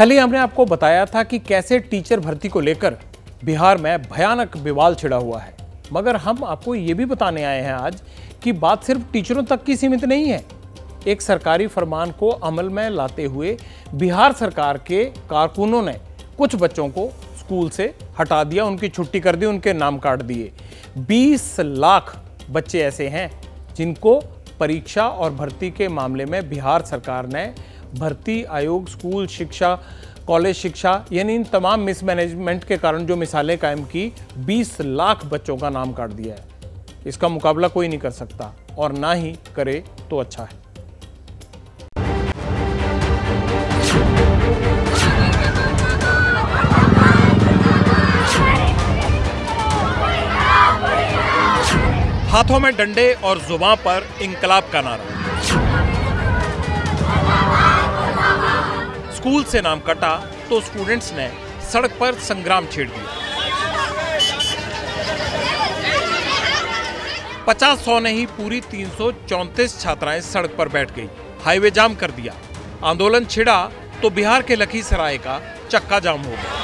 कल ही हमने आपको बताया था कि कैसे टीचर भर्ती को लेकर बिहार में भयानक विवाद छिड़ा हुआ है, मगर हम आपको ये भी बताने आए हैं आज कि बात सिर्फ टीचरों तक की सीमित नहीं है। एक सरकारी फरमान को अमल में लाते हुए बिहार सरकार के कारकुनों ने कुछ बच्चों को स्कूल से हटा दिया, उनकी छुट्टी कर दी, उनके नाम काट दिए। 20 लाख बच्चे ऐसे हैं जिनको परीक्षा और भर्ती के मामले में बिहार सरकार ने भर्ती आयोग, स्कूल शिक्षा, कॉलेज शिक्षा यानी इन तमाम मिसमैनेजमेंट के कारण जो मिसालें कायम की, 20 लाख बच्चों का नाम काट दिया है। इसका मुकाबला कोई नहीं कर सकता और ना ही करे तो अच्छा है। हाथों में डंडे और जुबान पर इंकलाब का नारा। स्कूल से नाम कटा तो स्टूडेंट्स ने सड़क पर संग्राम छेड़ दिया। 50-100 नहीं, पूरी 334 छात्राएं सड़क पर बैठ गई, हाईवे जाम कर दिया। आंदोलन छिड़ा तो बिहार के लखीसराय का चक्का जाम हो गया।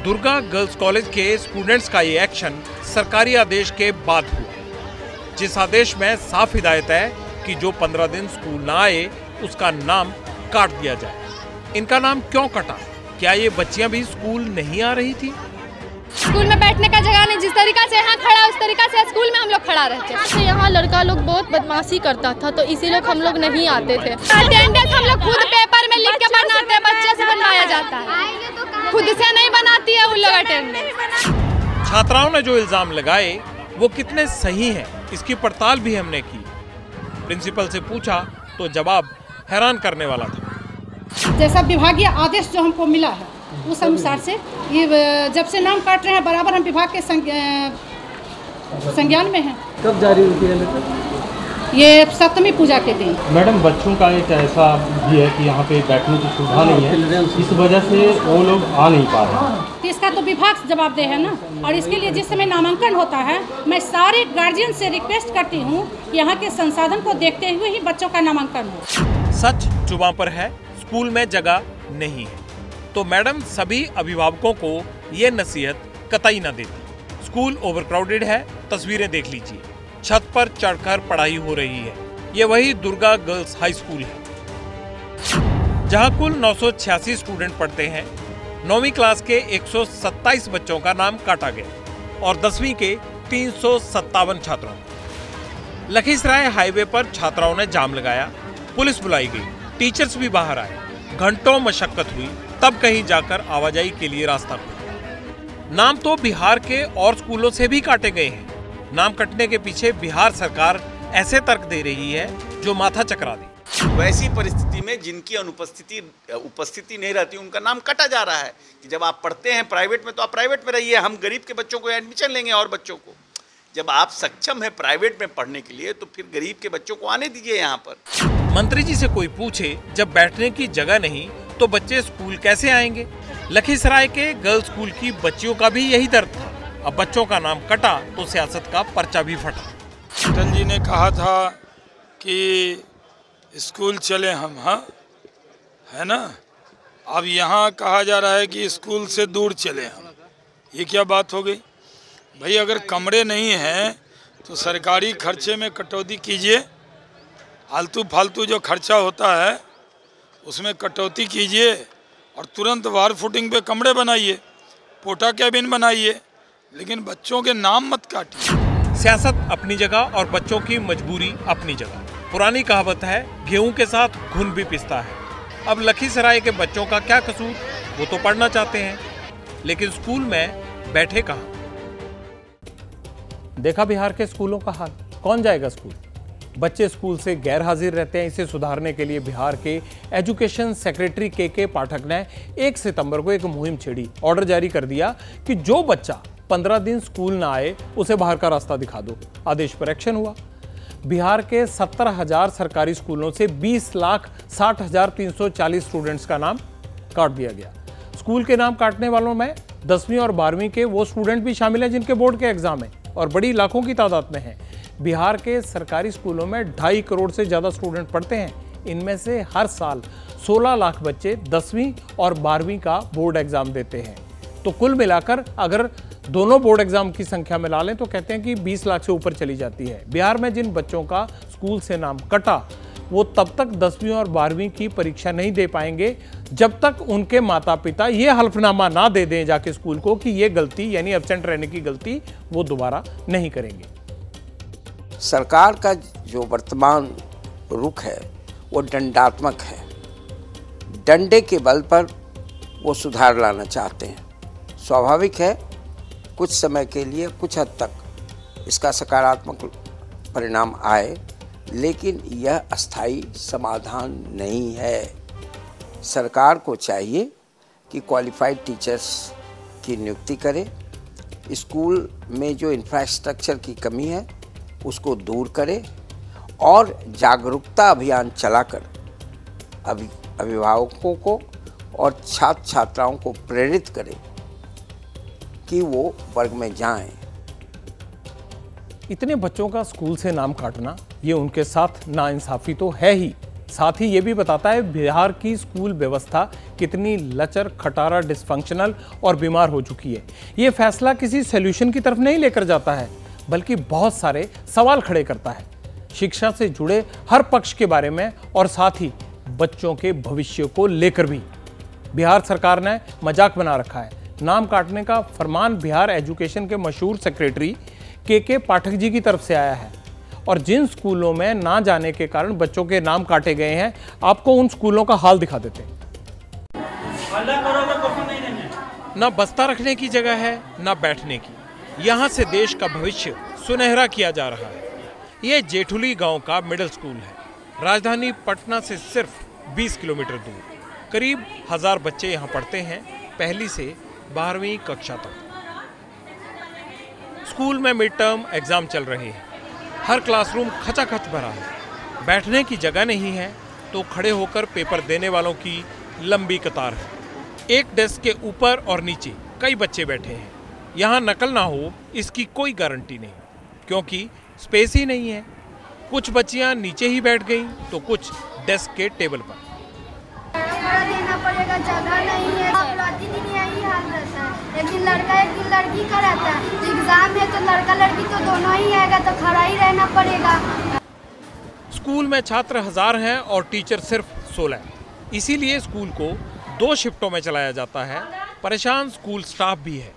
दुर्गा गर्ल्स कॉलेज के स्टूडेंट्स का ये एक्शन सरकारी आदेश के बाद हुआ, जिस आदेश में साफ हिदायत है कि जो 15 दिन स्कूल ना आए उसका नाम काट दिया जाए। इनका नाम क्यों कटा? क्या ये बच्चियां भी स्कूल नहीं आ रही थी? स्कूल में बैठने का जगह नहीं, जिस तरीका से यहाँ खड़ा उस तरीका से स्कूल में हम लोग खड़ा रहते थे। यहाँ लड़का लोग बहुत बदमाशी करता था तो इसीलिए हम लोग नहीं आते थे। अटेंडेंस हम लोग खुद पेपर में लिख के बनाते हैं, बच्चे से बनवाया जाता है, खुद से नहीं बनाती है उन लोग अटेंडेंस। छात्राओं ने जो इल्जाम लगाए वो कितने सही हैं, इसकी पड़ताल भी हमने की। प्रिंसिपल से पूछा तो जवाब हैरान करने वाला था। जैसा विभागीय आदेश जो हमको मिला है उस अनुसार से ये जब से नाम काट रहे हैं बराबर हम विभाग के संज्ञान में हैं। कब जारी होती है? ये सप्तमी पूजा के दिन। मैडम, बच्चों का एक ऐसा भी है कि यहाँ पे बैठने की सुविधा नहीं है, इस वजह से वो लोग आ नहीं पा रहे हैं। तो इसका तो विभाग जवाबदेह है ना, और इसके लिए जिस समय नामांकन होता है मैं सारे गार्जियन से रिक्वेस्ट करती हूँ कि यहाँ के संसाधन को देखते हुए ही बच्चों का नामांकन हो। सच जुबान पर है, स्कूल में जगह नहीं है तो मैडम सभी अभिभावकों को ये नसीहत कतई न देती। स्कूल ओवरक्राउडेड है, तस्वीरें देख लीजिए, छत पर चढ़कर पढ़ाई हो रही है। ये वही दुर्गा गर्ल्स हाई स्कूल है जहां कुल 986 स्टूडेंट पढ़ते हैं। 9वीं क्लास के 127 बच्चों का नाम काटा गया और 10वीं के 357 छात्रों। लखीसराय हाईवे पर छात्राओं ने जाम लगाया, पुलिस बुलाई गई, टीचर्स भी बाहर आए, घंटों मशक्कत हुई, तब कहीं जाकर आवाजाही के लिए रास्ता खुला। नाम तो बिहार के और स्कूलों से भी काटे गए हैं। नाम कटने के पीछे बिहार सरकार ऐसे तर्क दे रही है जो माथा चकरा दे। वैसी परिस्थिति में जिनकी उपस्थिति नहीं रहती उनका नाम कटा जा रहा है कि जब आप पढ़ते हैं प्राइवेट में तो आप प्राइवेट में रहिए, हम गरीब के बच्चों को एडमिशन लेंगे और बच्चों को। जब आप सक्षम है प्राइवेट में पढ़ने के लिए तो फिर गरीब के बच्चों को आने दीजिए यहाँ पर। मंत्री जी से कोई पूछे, जब बैठने की जगह नहीं तो बच्चे स्कूल कैसे आएंगे? लखीसराय के गर्ल्स स्कूल की बच्चियों का भी यही दर्द था। अब बच्चों का नाम कटा तो सियासत का पर्चा भी फटा। अटल जी ने कहा था कि स्कूल चले हम, हाँ है ना। अब यहाँ कहा जा रहा है कि स्कूल से दूर चले हम। ये क्या बात हो गई भाई? अगर कमरे नहीं हैं तो सरकारी खर्चे में कटौती कीजिए, आलतू फालतू जो खर्चा होता है उसमें कटौती कीजिए और तुरंत वार फुटिंग पे कमरे बनाइए, पोटा कैबिन बनाइए, लेकिन बच्चों के नाम मत काटिए। सियासत अपनी जगह और बच्चों की मजबूरी अपनी जगह। पुरानी कहावत है, गेहूं के साथ घुन भी पिसता है। अब लखीसराय के बच्चों का क्या कसूर? वो तो पढ़ना चाहते हैं लेकिन स्कूल में बैठे कहाँ? देखा बिहार के स्कूलों का हाल, कौन जाएगा स्कूल? बच्चे स्कूल से गैर हाजिर रहते हैं। इसे सुधारने के लिए बिहार के एजुकेशन सेक्रेटरी के पाठक ने 1 सितंबर को एक मुहिम छेड़ी, ऑर्डर जारी कर दिया कि जो बच्चा 15 दिन स्कूल ना आए उसे बाहर का रास्ता दिखा दो। आदेश पर एक्शन हुआ। बिहार के 17,000 सरकारी स्कूलों से 20,60,340 स्टूडेंट्स का नाम काट दिया गया। स्कूल के नाम काटने वालों में 10वीं और 12वीं के वो स्टूडेंट भी शामिल हैं जिनके बोर्ड के एग्जाम है और बड़ी लाखों की तादाद में हैं। बिहार के सरकारी स्कूलों में 2.5 करोड़ से ज़्यादा स्टूडेंट पढ़ते हैं। इनमें से हर साल 16 लाख बच्चे 10वीं और 12वीं का बोर्ड एग्जाम देते हैं। तो कुल मिलाकर अगर दोनों बोर्ड एग्जाम की संख्या मिला लें तो कहते हैं कि 20 लाख से ऊपर चली जाती है। बिहार में जिन बच्चों का स्कूल से नाम कटा वो तब तक 10वीं और 12वीं की परीक्षा नहीं दे पाएंगे जब तक उनके माता पिता ये हल्फनामा ना दे दें जाके स्कूल को कि ये गलती यानी एब्सेंट रहने की गलती वो दोबारा नहीं करेंगे। सरकार का जो वर्तमान रुख है वो दंडात्मक है। डंडे के बल पर वो सुधार लाना चाहते हैं। स्वाभाविक है कुछ समय के लिए कुछ हद तक इसका सकारात्मक परिणाम आए, लेकिन यह अस्थायी समाधान नहीं है। सरकार को चाहिए कि क्वालिफाइड टीचर्स की नियुक्ति करे, स्कूल में जो इंफ्रास्ट्रक्चर की कमी है उसको दूर करे और जागरूकता अभियान चलाकर अभिभावकों को और छात्र छात्राओं को प्रेरित करे कि वो वर्ग में जाएं। इतने बच्चों का स्कूल से नाम काटना ये उनके साथ नाइंसाफी तो है ही, साथ ही ये भी बताता है बिहार की स्कूल व्यवस्था कितनी लचर, खटारा, डिसफंक्शनल और बीमार हो चुकी है। ये फैसला किसी सॉल्यूशन की तरफ नहीं लेकर जाता है बल्कि बहुत सारे सवाल खड़े करता है, शिक्षा से जुड़े हर पक्ष के बारे में और साथ ही बच्चों के भविष्य को लेकर भी। बिहार सरकार ने मजाक बना रखा है। नाम काटने का फरमान बिहार एजुकेशन के मशहूर सेक्रेटरी के पाठक जी की तरफ से आया है और जिन स्कूलों में ना जाने के कारण बच्चों के नाम काटे गए हैं, आपको उन स्कूलों का हाल दिखा देते हैं। ना बस्ता रखने की जगह है ना बैठने की। यहाँ से देश का भविष्य सुनहरा किया जा रहा है। ये जेठुली गांव का मिडिल स्कूल है, राजधानी पटना से सिर्फ 20 किलोमीटर दूर। करीब 1000 बच्चे यहाँ पढ़ते हैं, पहली से 12वीं कक्षा तक। स्कूल में मिड टर्म एग्जाम चल रहे हैं। हर क्लासरूम खचाखच भरा है। बैठने की जगह नहीं है तो खड़े होकर पेपर देने वालों की लंबी कतार है। एक डेस्क के ऊपर और नीचे कई बच्चे बैठे हैं। यहाँ नकल ना हो इसकी कोई गारंटी नहीं, क्योंकि स्पेस ही नहीं है। कुछ बच्चियाँ नीचे ही बैठ गईं तो कुछ डेस्क के टेबल पर। देना पड़ेगा, जगह नहीं है। प्रतिदिन यही हाल रहता है, एक दिन लड़का एक दिन लड़की का रहता है। एग्जाम है तो लड़का लड़की तो दोनों ही आएगा, तो खड़ा ही रहना पड़ेगा। स्कूल में छात्र 1000 हैं और टीचर सिर्फ 16। इसीलिए स्कूल को 2 शिफ्टों में चलाया जाता है। परेशान स्कूल स्टाफ भी है।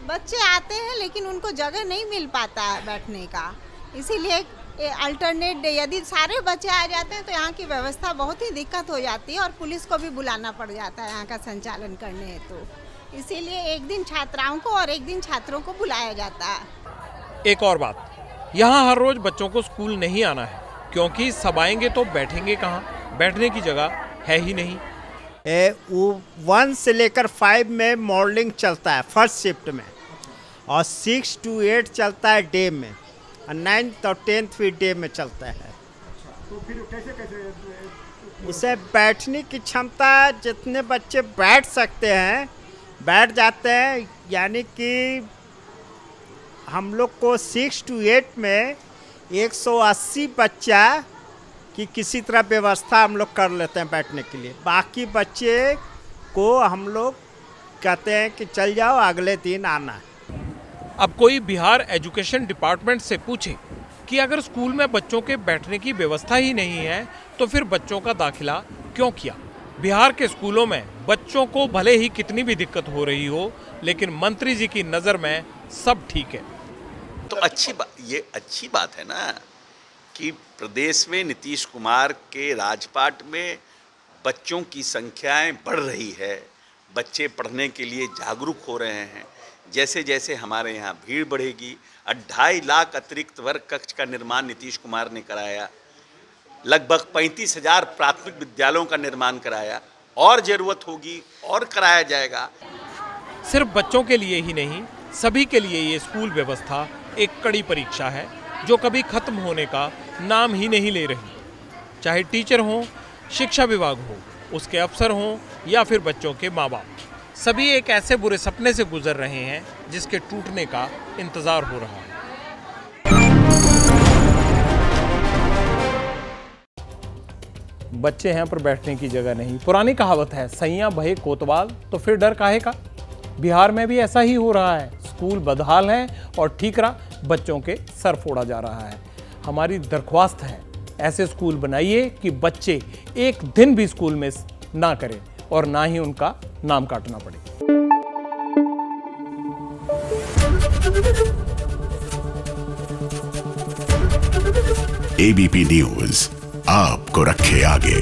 बच्चे आते हैं लेकिन उनको जगह नहीं मिल पाता है बैठने का, इसीलिए अल्टरनेट डे यदि सारे बच्चे आ जाते हैं तो यहाँ की व्यवस्था बहुत ही दिक्कत हो जाती है और पुलिस को भी बुलाना पड़ जाता है यहाँ का संचालन करने हेतु। इसीलिए एक दिन छात्राओं को और एक दिन छात्रों को बुलाया जाता है। एक और बात, यहाँ हर रोज बच्चों को स्कूल नहीं आना है, क्योंकि सब आएंगे तो बैठेंगे कहाँ? बैठने की जगह है ही नहीं। 1 से लेकर 5 में मॉर्निंग चलता है फर्स्ट शिफ्ट में, और 6 to 8 चलता है डे में, और 9th और 10th भी डे में चलता है। तो फिर कैसे इसे बैठने की क्षमता, जितने बच्चे बैठ सकते हैं बैठ जाते हैं, यानी कि हम लोग को 6 to 8 में 180 बच्चा की किसी तरह व्यवस्था हम लोग कर लेते हैं बैठने के लिए। बाकी बच्चे को हम लोग कहते हैं कि चल जाओ, अगले दिन आना। अब कोई बिहार एजुकेशन डिपार्टमेंट से पूछे कि अगर स्कूल में बच्चों के बैठने की व्यवस्था ही नहीं है तो फिर बच्चों का दाखिला क्यों किया? बिहार के स्कूलों में बच्चों को भले ही कितनी भी दिक्कत हो रही हो, लेकिन मंत्री जी की नज़र में सब ठीक है। तो ये अच्छी बात है ना कि प्रदेश में नीतीश कुमार के राजपाट में बच्चों की संख्याएं बढ़ रही है, बच्चे पढ़ने के लिए जागरूक हो रहे हैं। जैसे जैसे हमारे यहाँ भीड़ बढ़ेगी, 2.5 लाख अतिरिक्त वर्ग कक्ष का निर्माण नीतीश कुमार ने कराया, लगभग 35,000 प्राथमिक विद्यालयों का निर्माण कराया, और ज़रूरत होगी और कराया जाएगा। सिर्फ बच्चों के लिए ही नहीं, सभी के लिए ये स्कूल व्यवस्था एक कड़ी परीक्षा है जो कभी खत्म होने का नाम ही नहीं ले रही। चाहे टीचर हों, शिक्षा विभाग हो, उसके अफसर हों या फिर बच्चों के माँ बाप, सभी एक ऐसे बुरे सपने से गुजर रहे हैं जिसके टूटने का इंतजार हो रहा है। बच्चे हैं पर बैठने की जगह नहीं। पुरानी कहावत है, सैयां बहे कोतवाल तो फिर डर काहे का। बिहार में भी ऐसा ही हो रहा है। स्कूल बदहाल हैं और ठीकरा बच्चों के सर फोड़ा जा रहा है। हमारी दरख्वास्त है, ऐसे स्कूल बनाइए कि बच्चे एक दिन भी स्कूल मिस ना करें और ना ही उनका नाम काटना पड़े। एबीपी न्यूज आपको रखे आगे।